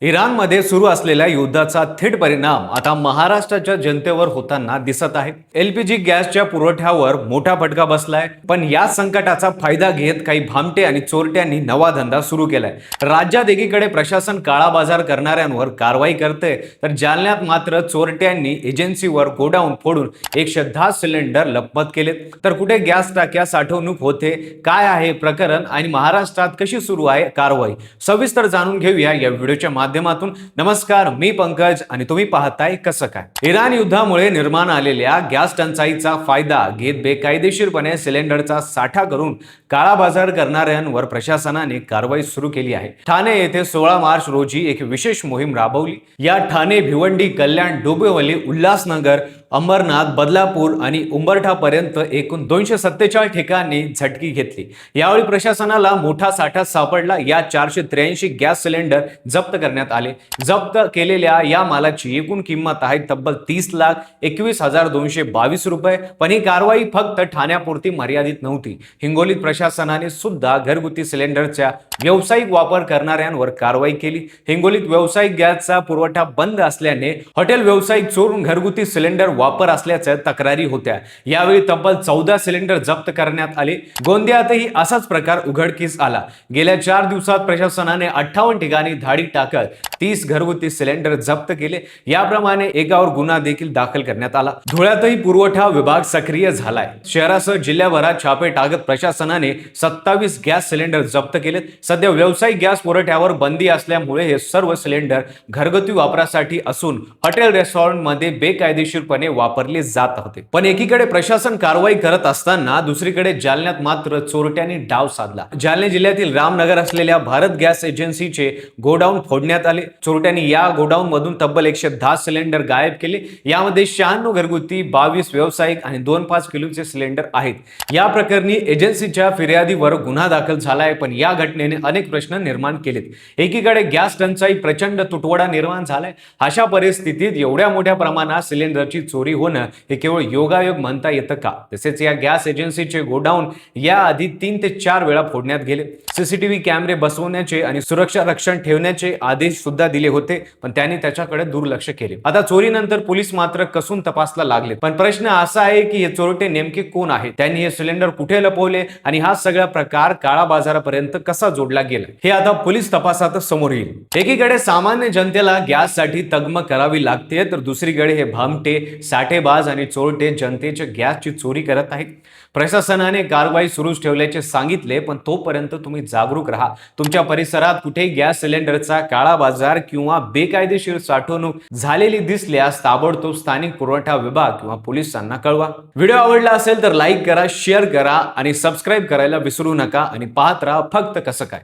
इराणमध्ये सुरू असलेल्या युद्धाचा थेट परिणाम आता महाराष्ट्राच्या जनतेवर होताना दिसत आहे। एलपीजी गॅसच्या पुरवठ्यावर मोठा फटका बसलाय, पण या संकटाचा फायदा घेत काही भामटे आणि चोरट्यांनी नवा धंदा सुरू केलाय। राज्यात एकीकडे प्रशासन काळा बाजार करणाऱ्यांवर कारवाई करते, तर जालन्यात मात्र चोरट्यांनी एजन्सीवर गोडाऊन फोडून 110 सिलेंडर लंपास केले। तर कुठे गॅस टाक्या साठवणूक होते, काय आहे प्रकरण आणि महाराष्ट्रात कशी सुरू आहे कारवाई, सविस्तर जाणून घेऊया या व्हिडिओच्या माध्यमातून। नमस्कार, मी पंकज आणि तुम्ही पाहताय कसं काय। इराण युद्धामुळे निर्माण आलेल्या गॅस टंचाईचा फायदा घेत बेकायदेशीरपणे सिलेंडरचा साठा करून काळा बाजार करणाऱ्यांवर प्रशासनाने कारवाई सुरू केली आहे। ठाणे येथे 16 मार्च रोजी एक विशेष मोहीम राबवली। या ठाणे, भिवंडी, कल्याण, डोंबिवली, उल्हासनगर, अंबरनाथ, बदलापूर आणि उंबरठा पर्यंत एकूण 247 ठिकाणी झटकी घेतली। यावेळी प्रशासनाला मोठा साठा सापडला। या 483 गॅस सिलेंडर जप्त करण्यात आले। जप्त केलेल्या या मालाची एकूण किंमत आहे तब्बल 30,21,222 रुपये। पण ही कारवाई फक्त ठाण्यापुरती मर्यादित नव्हती। हिंगोलीत प्रशासनाने सुद्धा घरगुती सिलेंडरचा व्यावसायिक वापर करणाऱ्यांवर कारवाई केली। हिंगोलीत व्यावसायिक गॅसचा पुरवठा बंद असल्याने हॉटेल व्यावसायिक चोरून घरगुती सिलेंडर वापर असल्याच्या तक्रारी होत्या। यावेळी तब्बल 14 सिलेंडर जप्त करण्यात आले। गोंदियातही असाच प्रकार उघडकीस आला। गेल्या 4 दिवसात प्रशासनाने 58 ठिकाणी धाडी टाकत 30 घरगुती सिलेंडर जप्त केले। याप्रमाणे एकावर गुन्हा देखील दाखल करण्यात आला। धुळ्यातही पुरवठा विभाग सक्रिय झालाय। शहरासह जिल्ह्याभरात छापे टाकत प्रशासनाने 27 गॅस सिलेंडर जप्त केलेत। सध्या व्यावसायिक गॅस पुरवठ्यावर बंदी असल्यामुळे हे सर्व सिलेंडर घरगुती वापरासाठी असून हॉटेल रेस्टॉरंटमध्ये बेकायदेशीरपणे वापरले जात होते। पण एकीकडे प्रशासन कारवाई करत असताना दुसरीकडे जालन्यात मात्र चोरट्यांनी डाव साधला। जालना जिल्ह्यातील रामनगर असलेल्या भारत गॅस एजन्सीचे गोडाऊन फोडण्यात आले। चोरट्यांनी या गोडाऊन मधून तब्बल 110 सिलेंडर गायब केले। यामध्ये 96 घरगुती, 22 व्यावसायिक आणि 2.5 किलोचे सिलेंडर आहेत। या प्रकरणी एजन्सीच्या फिर्यादीवर गुन्हा दाखल झालाय। पण या घटनेने अनेक प्रश्न निर्माण केलेत। एकीकडे गॅस टंचाई प्रचंड तुटवडा निर्माण झालाय। अशा परिस्थितीत एवढ्या मोठ्या प्रमाणात सिलेंडरची चोरी होणं हे केवळ योगायोग म्हणता येतं का? तसेच या गॅस एजन्सीचे गोडाऊन याआधी 3 ते 4 वेळा फोडण्यात गेले। सीसीटीव्ही कॅमेरे बसवण्याचे आणि सुरक्षा रक्षण ठेवण्याचे आदेश सुद्धा दिले होते, पण त्यांनी त्याच्याकडे दुर्लक्ष केले। आता चोरीनंतर पोलीस मात्र कसून तपासला लागले। पण प्रश्न असा आहे की हे चोरटे नेमके कोण आहेत, त्यांनी हे सिलेंडर कुठे लपवले आणि हा सगळा प्रकार काळा बाजारापर्यंत कसा जोडला गेला, हे आता पोलीस तपासात समोर येईल। एकीकडे सामान्य जनतेला गॅससाठी तगमग करावी लागते, तर दुसरीकडे हे भामटे, साठेबाज आणि चोरटे जनतेच्या गॅसची चोरी करत आहेत। प्रशासनाने कारवाई सुरूच ठेवल्याचे सांगितले, पण तोपर्यंत तुम्ही जागरूक राहा। तुमच्या परिसरात कुठेही गॅस सिलेंडरचा काळा बाजार किंवा बेकायदेशीर साठवणूक झालेली दिसल्यास ताबडतोब स्थानिक पुरवठा विभाग किंवा पोलिसांना कळवा। व्हिडिओ आवडला असेल तर लाईक करा, शेअर करा आणि सबस्क्राईब करायला विसरू नका आणि पाहत राहा फक्त कसं काय।